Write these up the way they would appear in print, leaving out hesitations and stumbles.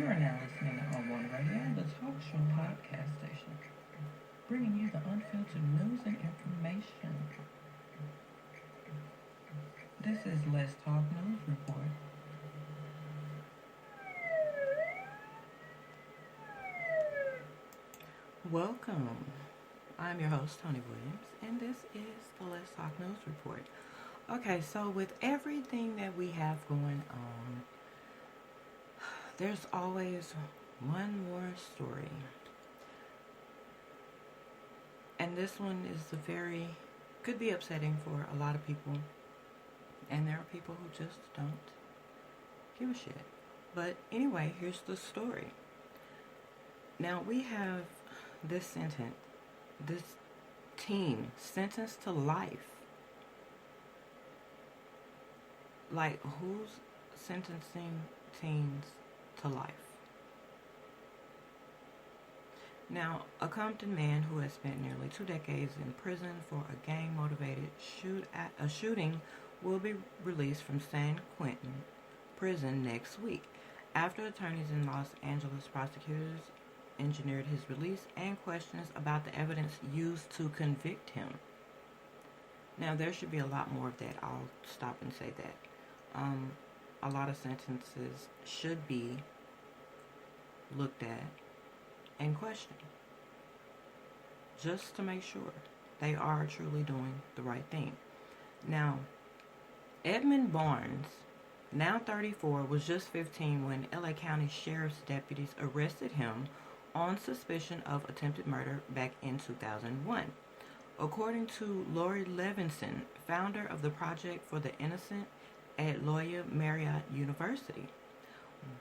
are now listening to One Radio, the talk show podcast station, bringing you the unfiltered news and information. This is Let's Talk News Report. Welcome. I'm your host, Tony Williams, and this is the Let's Talk News Report. Okay, so with everything that we have going on, there's always one more story. And this one is could be upsetting for a lot of people. And there are people who just don't give a shit. But anyway, here's the story. Now we have this teen sentenced to life. Like, who's sentencing teens to life? Now, a Compton man who has spent nearly 2 decades in prison for a gang-motivated shooting will be released from San Quentin prison next week, after attorneys in Los Angeles prosecutors engineered his release and questions about the evidence used to convict him. Now, there should be a lot more of that. I'll stop and say that. A lot of sentences should be looked at and questioned, just to make sure they are truly doing the right thing. Now, Emon Barnes, now 34, was just 15 when LA County Sheriff's deputies arrested him on suspicion of attempted murder back in 2001. According to Lori Levinson, founder of the Project for the Innocent at Loyola Marymount University,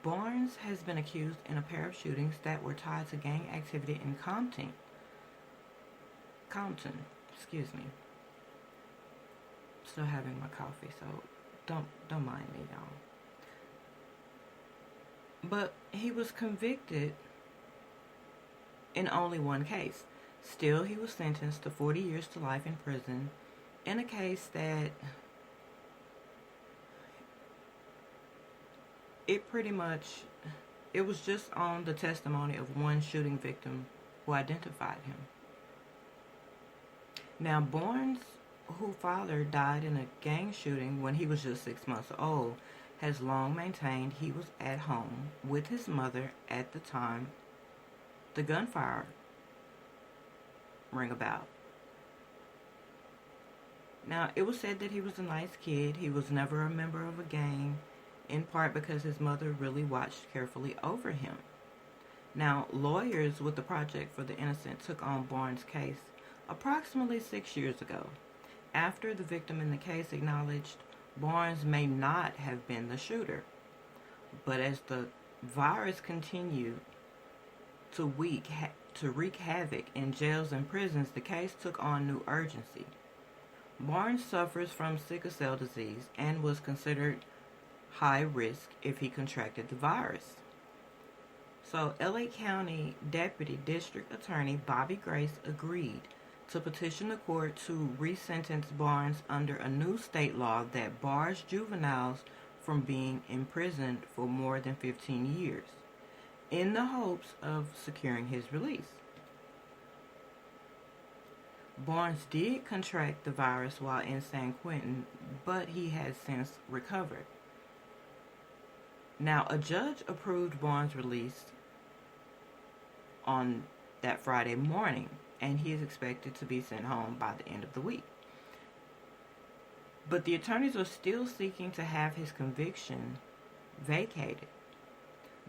Barnes has been accused in a pair of shootings that were tied to gang activity in Compton. Excuse me. Still having my coffee, so don't mind me, y'all. But he was convicted in only one case. Still, he was sentenced to 40 years to life in prison in a case that it was just on the testimony of one shooting victim who identified him. Now, Barnes, whose father died in a gang shooting when he was just 6 months old, has long maintained he was at home with his mother at the time the gunfire rang about. Now, it was said that he was a nice kid. He was never a member of a gang, in part because his mother really watched carefully over him. Now, lawyers with the Project for the Innocent took on Barnes' case approximately 6 years ago, after the victim in the case acknowledged Barnes may not have been the shooter. But as the virus continued to wreak havoc in jails and prisons, the case took on new urgency. Barnes suffers from sickle cell disease and was considered high risk if he contracted the virus. So LA County Deputy District Attorney Bobby Grace agreed to petition the court to resentence Barnes under a new state law that bars juveniles from being imprisoned for more than 15 years, in the hopes of securing his release. Barnes did contract the virus while in San Quentin, but he has since recovered. Now, a judge approved Barnes' release on that Friday morning, and he is expected to be sent home by the end of the week. But the attorneys are still seeking to have his conviction vacated.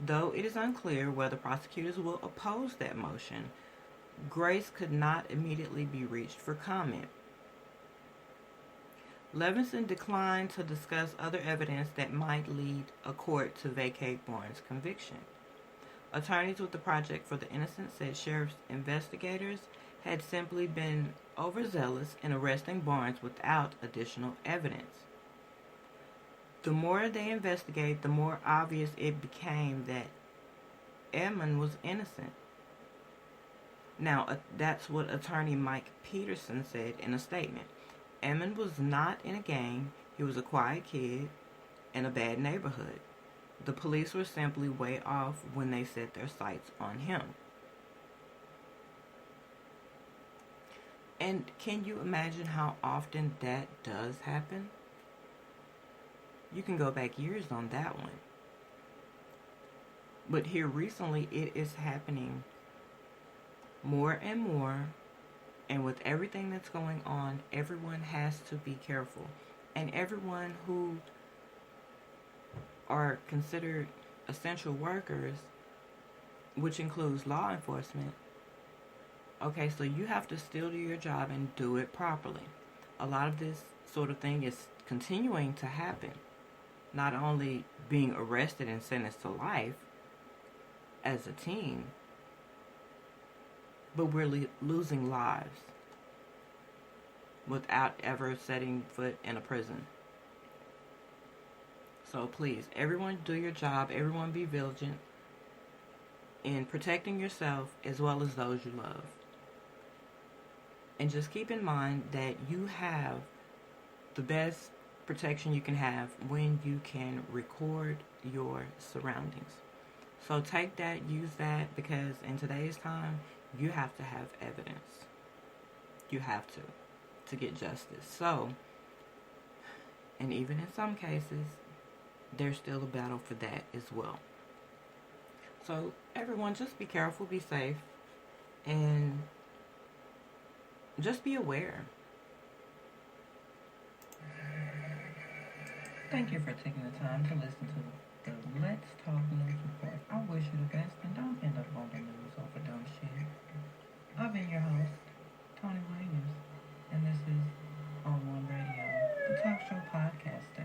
Though it is unclear whether prosecutors will oppose that motion, Grace could not immediately be reached for comment. Levinson declined to discuss other evidence that might lead a court to vacate Barnes' conviction. Attorneys with the Project for the Innocent said sheriff's investigators had simply been overzealous in arresting Barnes without additional evidence. The more they investigated, the more obvious it became that Emon was innocent. Now, that's what attorney Mike Peterson said in a statement. Emon was not in a gang. He was a quiet kid in a bad neighborhood. The police were simply way off when they set their sights on him. And can you imagine how often that does happen? You can go back years on that one. But here recently, it is happening more and more. And with everything that's going on, everyone has to be careful. And everyone who are considered essential workers, which includes law enforcement, okay, so you have to still do your job and do it properly. A lot of this sort of thing is continuing to happen. Not only being arrested and sentenced to life as a teen, but we're losing lives without ever setting foot in a prison. So please, everyone do your job. Everyone be vigilant in protecting yourself as well as those you love. And just keep in mind that you have the best protection you can have when you can record your surroundings. So take that, use that, because in today's time, you have to have evidence. You have to get justice. So, and even in some cases, there's still a battle for that as well. So everyone, just be careful, be safe, and just be aware. Thank you for taking the time to listen to the Let's Talk News Report. I wish you the best, and don't end up on the news over dumb shit. I've been your host, Tony Williams, and this is On One Radio, the talk show podcast.